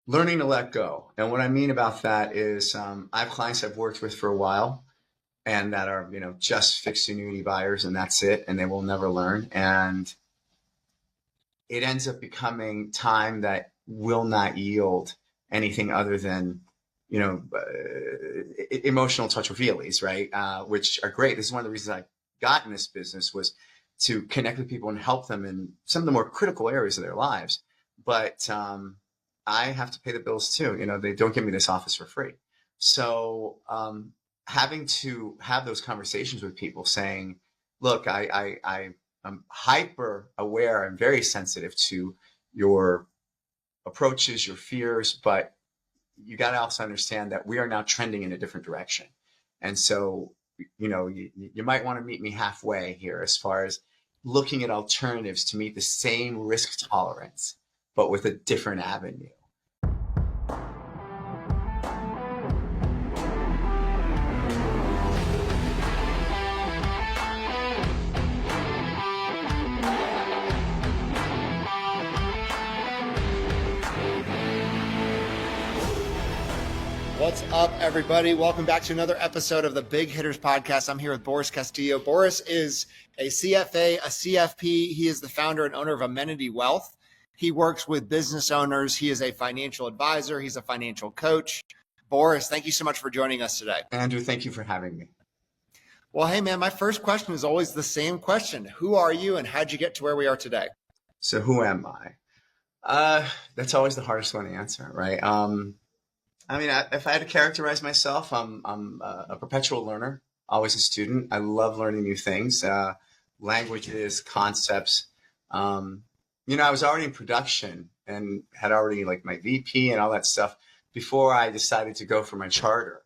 learning to let go. And what I mean about that is I have clients I've worked with for a while and that are, just fixed annuity buyers and that's it. And they will never learn. And it ends up becoming time that will not yield anything other than, emotional touch feelies, right? Which are great. This is one of the reasons I got in this business was to connect with people and help them in some of the more critical areas of their lives. But I have to pay the bills too. They don't give me this office for free. So having to have those conversations with people saying, look, I'm hyper aware and very sensitive to your approaches, your fears, but you got to also understand that we are now trending in a different direction. And so, you might want to meet me halfway here as far as looking at alternatives to meet the same risk tolerance, but with a different avenue. What's up, everybody? Welcome back to another episode of the Big Hitters Podcast. I'm here with Boris Castillo. Boris is a CFA, a CFP. He is the founder and owner of Amenity Wealth. He works with business owners. He is a financial advisor. He's a financial coach. Boris, thank you so much for joining us today. Andrew, thank you for having me. Well, hey, man, my first question is always the same question. Who are you and how'd you get to where we are today? So who am I? That's always the hardest one to answer, right? If I had to characterize myself, I'm a perpetual learner, always a student. I love learning new things, languages, concepts. I was already in production and had already like my VP and all that stuff before I decided to go for my charter.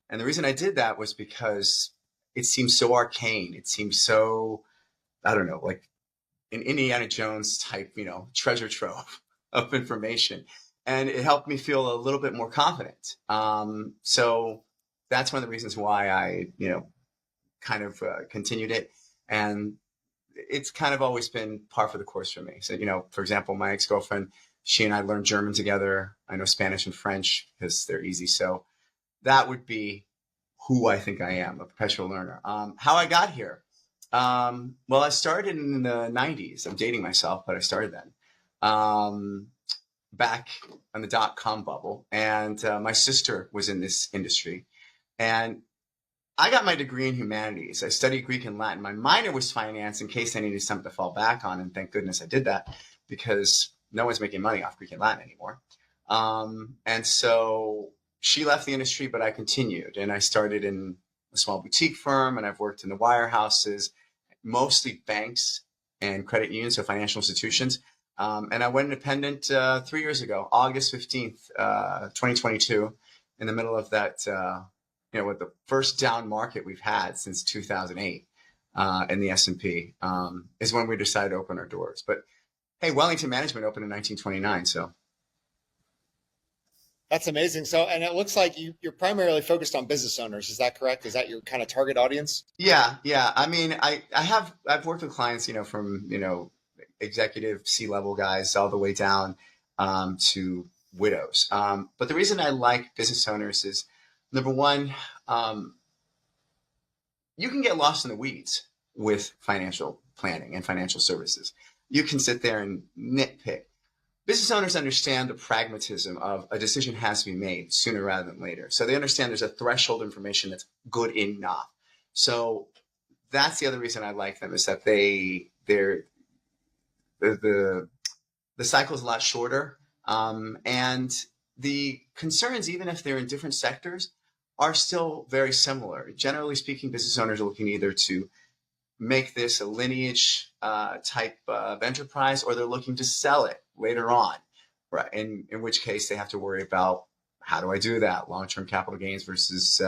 And the reason I did that was because it seemed so arcane. It seemed so, I don't know, like an Indiana Jones type, treasure trove of information. And it helped me feel a little bit more confident. So that's one of the reasons why I, kind of continued it. And it's kind of always been par for the course for me. So, for example, my ex-girlfriend, she and I learned German together. I know Spanish and French because they're easy. So that would be who I think I am, a perpetual learner. How I got here. Well, I started in the 90s. I'm dating myself, but I started then. Back on the dot-com bubble. And my sister was in this industry. And I got my degree in humanities. I studied Greek and Latin. My minor was finance in case I needed something to fall back on. And thank goodness I did that because no one's making money off Greek and Latin anymore. And so she left the industry, but I continued. And I started in a small boutique firm, and I've worked in the wirehouses, mostly banks and credit unions, so financial institutions. And I went independent 3 years ago, August 15th, 2022, in the middle of that, with the first down market we've had since 2008 in the S&P is when we decided to open our doors. But hey, Wellington Management opened in 1929, so. That's amazing. So, and it looks like you're primarily focused on business owners. Is that correct? Is that your kind of target audience? Yeah. I mean, I've worked with clients, from, executive C-level guys all the way down to widows. But the reason I like business owners is, number one, you can get lost in the weeds with financial planning and financial services. You can sit there and nitpick. Business owners understand the pragmatism of a decision has to be made sooner rather than later. So they understand there's a threshold of information that's good enough. So that's the other reason I like them is that they're the cycle is a lot shorter, and the concerns, even if they're in different sectors, are still very similar. Generally speaking, business owners are looking either to make this a lineage type of enterprise, or they're looking to sell it later on, right? In which case they have to worry about how do I do that? Long-term capital gains versus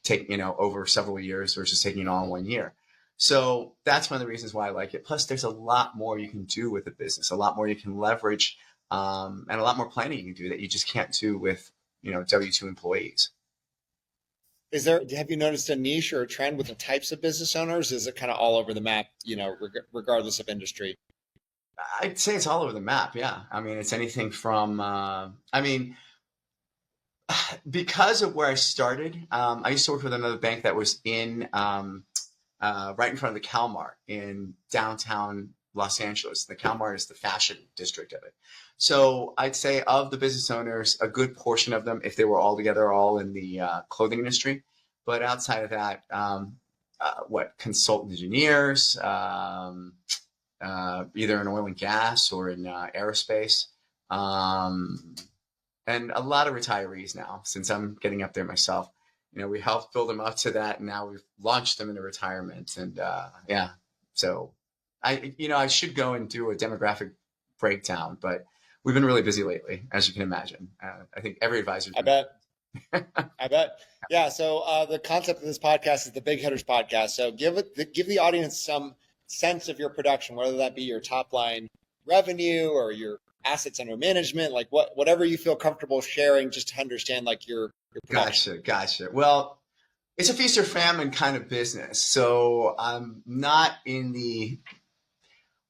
taking, over several years versus taking it all in 1 year. So that's one of the reasons why I like it. Plus, there's a lot more you can do with a business, a lot more you can leverage, and a lot more planning you can do that you just can't do with, W-2 employees. Have you noticed a niche or a trend with the types of business owners? Is it kind of all over the map, regardless of industry? I'd say it's all over the map. Yeah. I mean, it's anything from, I mean, because of where I started, I used to work with another bank that was in right in front of the Calmar in downtown Los Angeles. The Calmar is the fashion district of it. So I'd say of the business owners, a good portion of them, if they were all together, are all in the clothing industry. But outside of that, what consultant engineers, either in oil and gas or in aerospace. Um, and a lot of retirees now, since I'm getting up there myself. We helped build them up to that, and now we've launched them into retirement. And yeah, so I should go and do a demographic breakdown, but we've been really busy lately, as you can imagine. I think every advisor's I been. bet. I bet. Yeah. So the concept of this podcast is the Big Hitters Podcast. So give the audience some sense of your production, whether that be your top line revenue or your assets under management, like whatever you feel comfortable sharing, just to understand like your production. Gotcha. Well, it's a feast or famine kind of business, so I'm not in the.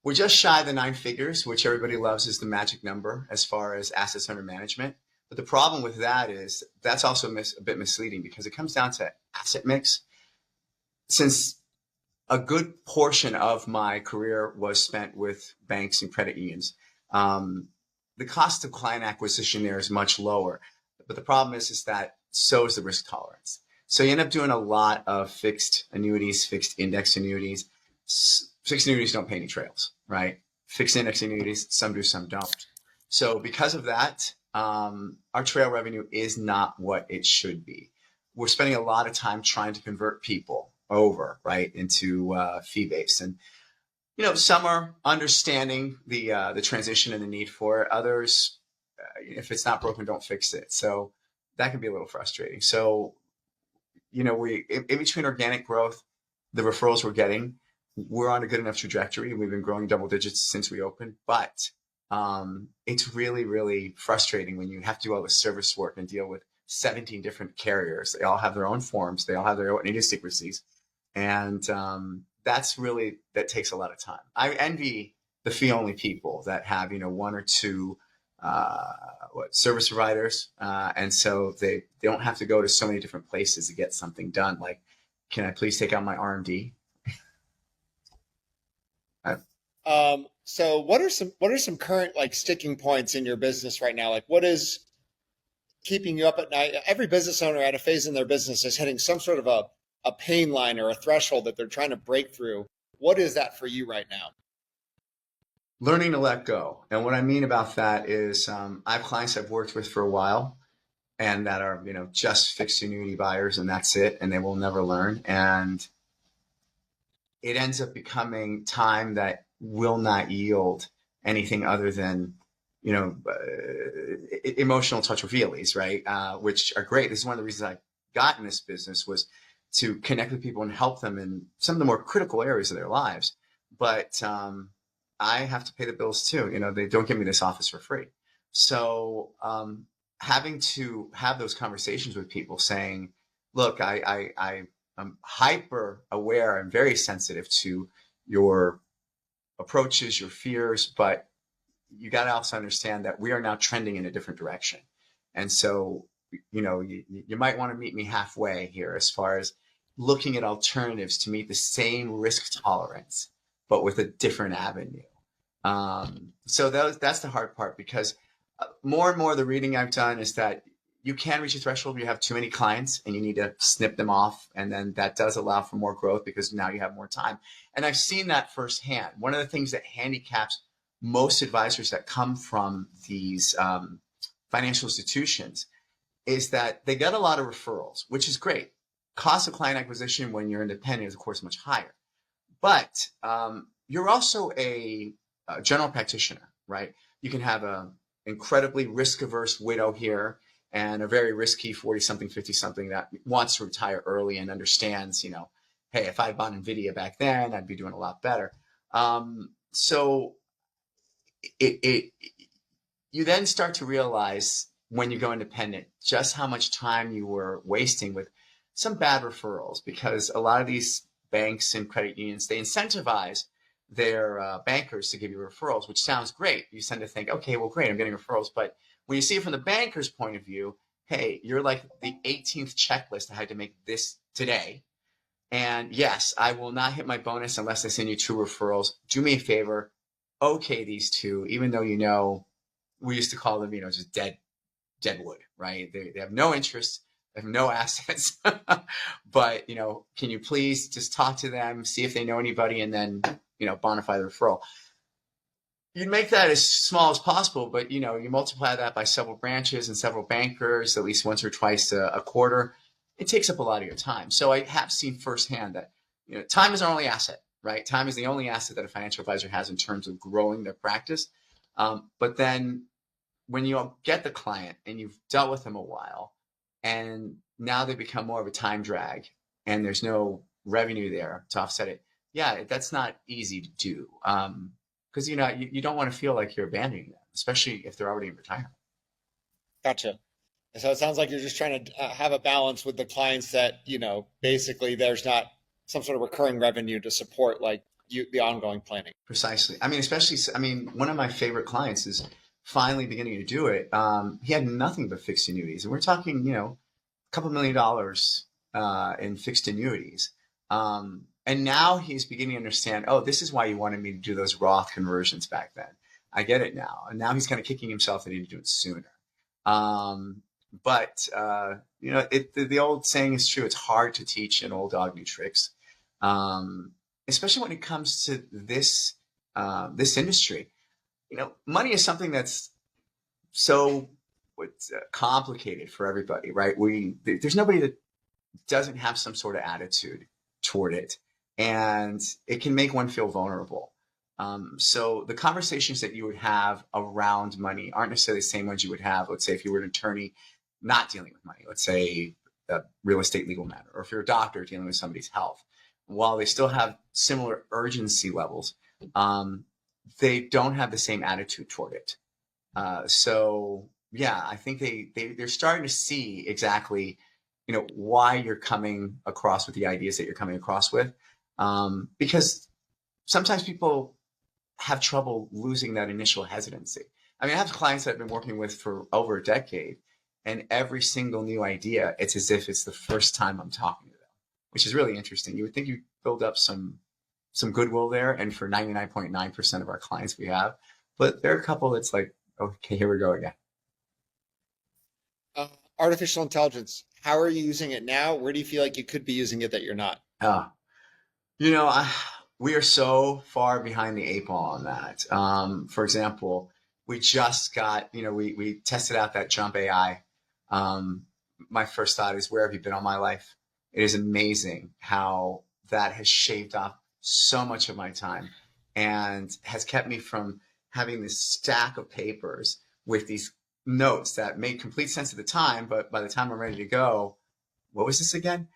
We're just shy of the nine figures, which everybody loves is the magic number as far as assets under management. But the problem with that is that's also a bit misleading because it comes down to asset mix. Since a good portion of my career was spent with banks and credit unions, the cost of client acquisition there is much lower. But the problem is that so is the risk tolerance. So you end up doing a lot of fixed annuities, fixed index annuities. Fixed annuities don't pay any trails, right? Fixed index annuities, some do, some don't. So because of that, our trail revenue is not what it should be. We're spending a lot of time trying to convert people over, right, into fee-based. And some are understanding the transition and the need for it. Others, if it's not broken, don't fix it. So that can be a little frustrating. So, we in between organic growth, the referrals we're getting, we're on a good enough trajectory. We've been growing double digits since we opened, but it's really, really frustrating when you have to do all the service work and deal with 17 different carriers. They all have their own forms. They all have their own idiosyncrasies. And that takes a lot of time. I envy the fee only people that have, one or two service providers. And so they don't have to go to so many different places to get something done. Like, can I please take out my RMD? So what are some current like sticking points in your business right now? Like what is keeping you up at night? Every business owner at a phase in their business is hitting some sort of a pain line or a threshold that they're trying to break through. What is that for you right now? Learning to let go. And what I mean about that is I have clients I've worked with for a while and that are, just fixed annuity buyers and that's it. And they will never learn. And it ends up becoming time that will not yield anything other than, emotional touch feelies, right? Which are great. This is one of the reasons I got in this business was to connect with people and help them in some of the more critical areas of their lives. But I have to pay the bills too. They don't give me this office for free. So having to have those conversations with people saying, look, I'm hyper aware and very sensitive to your approaches, your fears, but you got to also understand that we are now trending in a different direction. And so, you might want to meet me halfway here as far as looking at alternatives to meet the same risk tolerance, but with a different avenue. So that's the hard part because more and more the reading I've done is that you can reach a threshold where you have too many clients and you need to snip them off. And then that does allow for more growth because now you have more time. And I've seen that firsthand. One of the things that handicaps most advisors that come from these financial institutions is that they get a lot of referrals, which is great. Cost of client acquisition when you're independent is, of course, much higher. But you're also a general practitioner, right? You can have an incredibly risk-averse widow here and a very risky 40-something, 50-something that wants to retire early and understands, hey, if I had bought NVIDIA back then, I'd be doing a lot better. So you then start to realize when you go independent just how much time you were wasting with some bad referrals because a lot of these banks and credit unions, they incentivize their bankers to give you referrals, which sounds great. You tend to think, okay, well, great, I'm getting referrals. But when you see it from the banker's point of view, hey, you're like the 18th checklist I had to make this today. And yes, I will not hit my bonus unless I send you 2 referrals. Do me a favor, okay, these 2, even though we used to call them, just dead wood, right? They have no interest, they have no assets. But, can you please just talk to them, see if they know anybody, and then, bona fide the referral. You'd make that as small as possible, but, you multiply that by several branches and several bankers, at least once or twice a quarter. It takes up a lot of your time. So I have seen firsthand that, time is our only asset, right? Time is the only asset that a financial advisor has in terms of growing their practice. But then when you get the client and you've dealt with them a while and now they become more of a time drag and there's no revenue there to offset it, yeah, that's not easy to do. Because you don't want to feel like you're abandoning them, especially if they're already in retirement. Gotcha. So it sounds like you're just trying to have a balance with the clients that, basically there's not some sort of recurring revenue to support the ongoing planning. Precisely. One of my favorite clients is finally beginning to do it. He had nothing but fixed annuities, and we're talking, a couple $1 million in fixed annuities. And now he's beginning to understand, oh, this is why you wanted me to do those Roth conversions back then. I get it now. And now he's kind of kicking himself that he didn't do it sooner. But the old saying is true. It's hard to teach an old dog new tricks, especially when it comes to this industry. Money is something that's so complicated for everybody, right? There's nobody that doesn't have some sort of attitude toward it, and it can make one feel vulnerable. So the conversations that you would have around money aren't necessarily the same ones you would have, let's say, if you were an attorney not dealing with money, let's say a real estate legal matter, or if you're a doctor dealing with somebody's health. While they still have similar urgency levels, they don't have the same attitude toward it. So yeah, I think they're starting to see exactly, why you're coming across with the ideas that you're coming across with, because sometimes people have trouble losing that initial hesitancy. I have clients that I've been working with for over a decade, and every single new idea, it's as if it's the first time I'm talking to them, which is really interesting. You would think you build up some goodwill there, and for 99.9% of our clients we have, but there are a couple that's like, okay, here we go again. Artificial intelligence, how are you using it now? Where do you feel like you could be using it that you're not? We are so far behind the 8 ball on that. For example, we just got, we tested out that Jump AI. My first thought is, where have you been all my life? It is amazing how that has shaved off so much of my time and has kept me from having this stack of papers with these notes that made complete sense at the time, but by the time I'm ready to go, what was this again?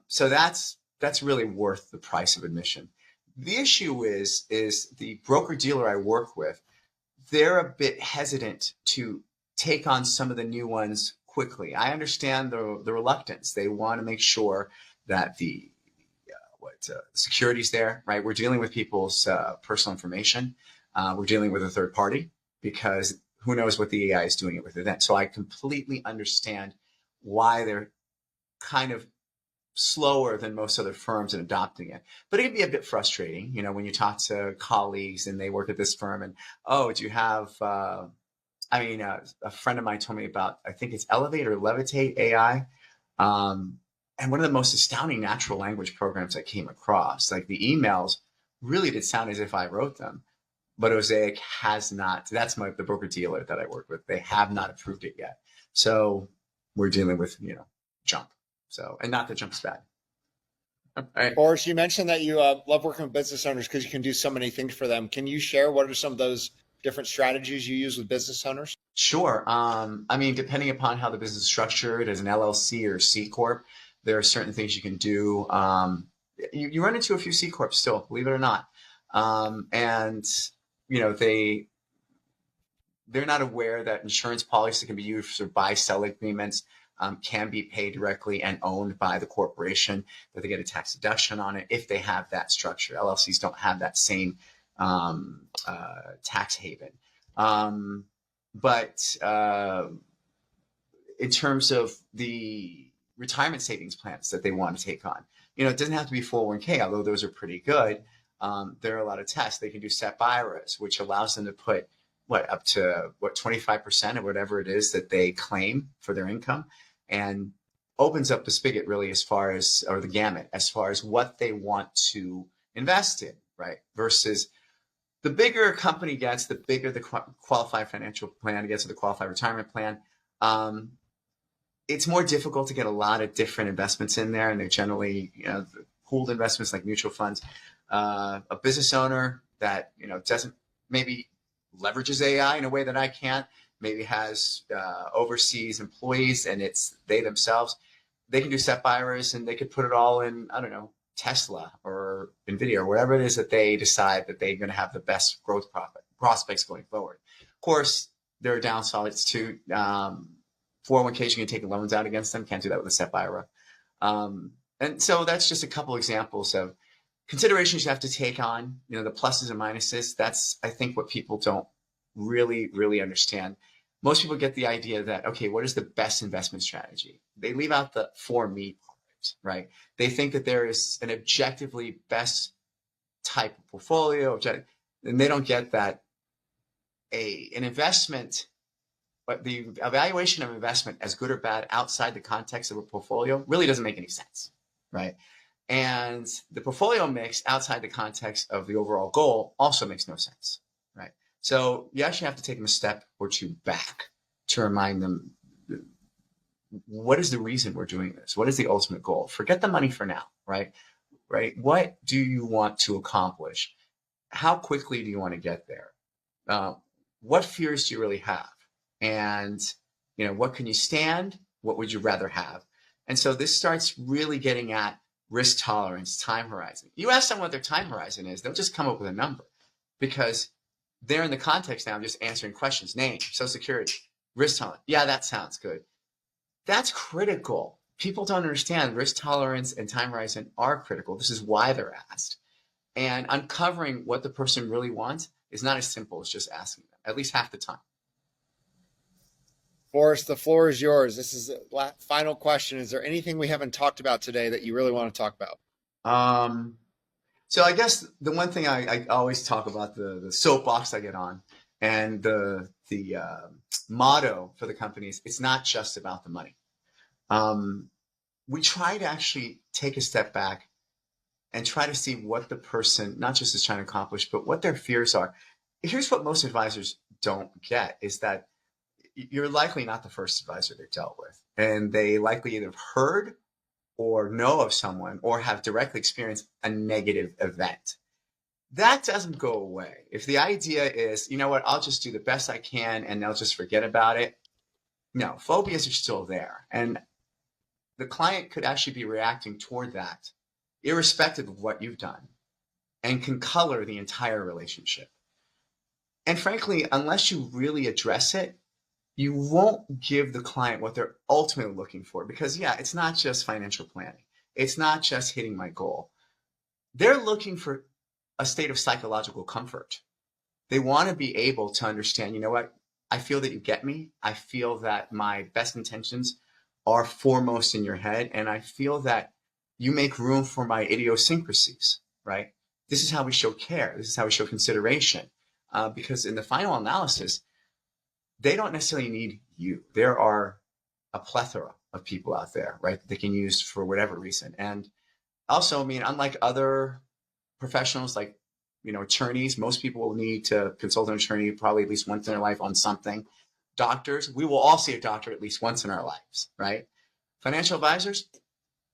So that's really worth the price of admission. The issue is the broker dealer I work with, they're a bit hesitant to take on some of the new ones quickly. I understand the reluctance. They want to make sure that the security's there, right? We're dealing with people's personal information. We're dealing with a third party, because who knows what the AI is doing it with it then. So I completely understand why they're kind of slower than most other firms in adopting it. But it can be a bit frustrating, when you talk to colleagues and they work at this firm and, oh, do you have, a friend of mine told me about, I think it's Elevate or Levitate AI. And one of the most astounding natural language programs I came across, like the emails really did sound as if I wrote them, but Osaic has not. That's the broker dealer that I work with. They have not approved it yet. So we're dealing with, Jump. So, and not that Jump's bad. Right. Boris, you mentioned that you love working with business owners because you can do so many things for them. Can you share what are some of those different strategies you use with business owners? Sure. Depending upon how the business is structured as an LLC or C Corp, there are certain things you can do. You run into a few C Corps still, believe it or not. They're not aware that insurance policy can be used for buy-sell agreements. can be paid directly and owned by the corporation, that they get a tax deduction on it if they have that structure. LLCs don't have that same tax haven. But in terms of the retirement savings plans that they want to take on, it doesn't have to be 401k, although those are pretty good. There are a lot of tests. They can do SEP IRAs, which allows them to put up to 25% of whatever it is that they claim for their income, and opens up the spigot really as far as, or the gamut, as far as what they want to invest in, right? Versus the bigger a company gets, the bigger the qualified financial plan gets, or the qualified retirement plan. It's more difficult to get a lot of different investments in there, and they're generally, pooled investments like mutual funds. A business owner that doesn't maybe leverages AI in a way that I can't, maybe has overseas employees and it's they themselves, they can do SEP IRAs and they could put it all in, I don't know, Tesla or NVIDIA or whatever it is that they decide that they're going to have the best growth prospects going forward. Of course, there are downsides too. 401ks, you can take loans out against them. Can't do that with a SEP IRA. And so that's just a couple examples of considerations you have to take on, the pluses and minuses. That's, I think, what people don't really, really understand. Most people get the idea that, okay, what is the best investment strategy? They leave out the for me part, right? They think that there is an objectively best type of portfolio, and they don't get that an investment, but the evaluation of investment as good or bad outside the context of a portfolio really doesn't make any sense, right? And the portfolio mix outside the context of the overall goal also makes no sense, right? So you actually have to take them a step or two back to remind them, what is the reason we're doing this? What is the ultimate goal? Forget the money for now, right? Right? What do you want to accomplish? How quickly do you want to get there? What fears do you really have? And, what can you stand? What would you rather have? And so this starts really getting at risk tolerance, time horizon. You ask them what their time horizon is, they'll just come up with a number because they're in the context now of just answering questions. Name, social security, risk tolerance. Yeah, that sounds good. That's critical. People don't understand risk tolerance and time horizon are critical. This is why they're asked. And uncovering what the person really wants is not as simple as just asking them, at least half the time. Boris, the floor is yours. This is the final question. Is there anything we haven't talked about today that you really want to talk about? So I guess the one thing I always talk about, the soapbox I get on, and the motto for the company is, it's not just about the money. We try to actually take a step back and try to see what the person not just is trying to accomplish, but what their fears are. Here's what most advisors don't get is that you're likely not the first advisor they've dealt with. And they likely either have heard or know of someone or have directly experienced a negative event. That doesn't go away. If the idea is, I'll just do the best I can and they'll just forget about it. No, phobias are still there. And the client could actually be reacting toward that, irrespective of what you've done, and can color the entire relationship. And frankly, unless you really address it, you won't give the client what they're ultimately looking for. Because it's not just financial planning. It's not just hitting my goal. They're looking for a state of psychological comfort. They want to be able to understand, I feel that you get me. I feel that my best intentions are foremost in your head. And I feel that you make room for my idiosyncrasies, right? This is how we show care. This is how we show consideration. Because in the final analysis, they don't necessarily need you. There are a plethora of people out there, right, that they can use for whatever reason. And also, unlike other professionals like, attorneys, most people will need to consult an attorney probably at least once in their life on something. Doctors, we will all see a doctor at least once in our lives, right? Financial advisors,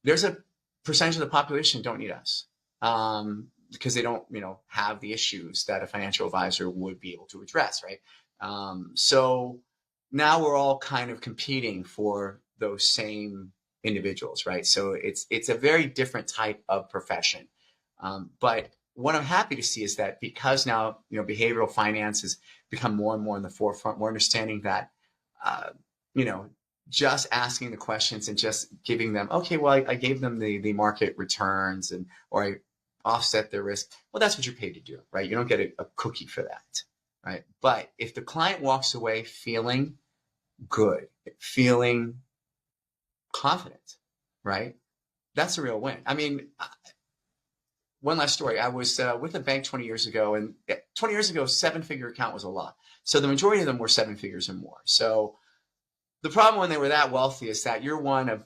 there's a percentage of the population don't need us because they don't, have the issues that a financial advisor would be able to address, right? So now we're all kind of competing for those same individuals, right? So it's a very different type of profession. But what I'm happy to see is that because now, behavioral finance has become more and more in the forefront, we're understanding that, just asking the questions and just giving them, okay, well, I gave them the market returns or I offset their risk. Well, that's what you're paid to do, right? You don't get a cookie for that, right? But if the client walks away feeling good, feeling confident, right? That's a real win. I mean, one last story. I was with a bank 20 years ago, and 20 years ago, 7-figure account was a lot. So the majority of them were 7 figures or more. So the problem when they were that wealthy is that you're one of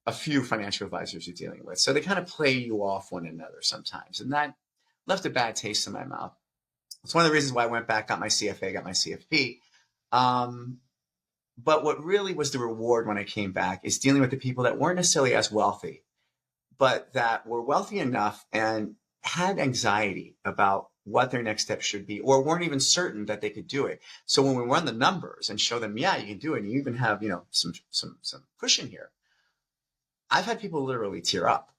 a few financial advisors you're dealing with. So they kind of play you off one another sometimes. And that left a bad taste in my mouth. It's one of the reasons why I went back, got my CFA, got my CFP. But what really was the reward when I came back is dealing with the people that weren't necessarily as wealthy, but that were wealthy enough and had anxiety about what their next step should be, or weren't even certain that they could do it. So when we run the numbers and show them, yeah, you can do it, and you even have, some cushion here. I've had people literally tear up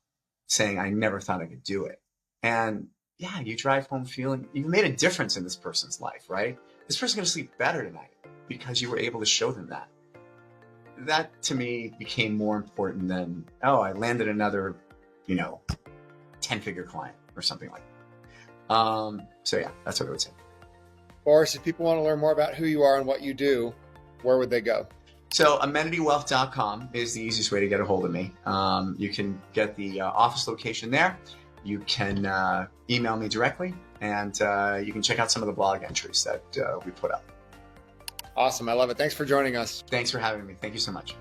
saying, I never thought I could do it. And yeah, you drive home feeling you made a difference in this person's life, right? This person's going to sleep better tonight because you were able to show them that. That to me became more important than, oh, I landed another, 10-figure client or something like that. So yeah, that's what I would say. Boris, if people want to learn more about who you are and what you do, where would they go? So amenitywealth.com is the easiest way to get a hold of me. You can get the office location there. You can email me directly, and you can check out some of the blog entries that we put up. Awesome. I love it. Thanks for joining us. Thanks for having me. Thank you so much.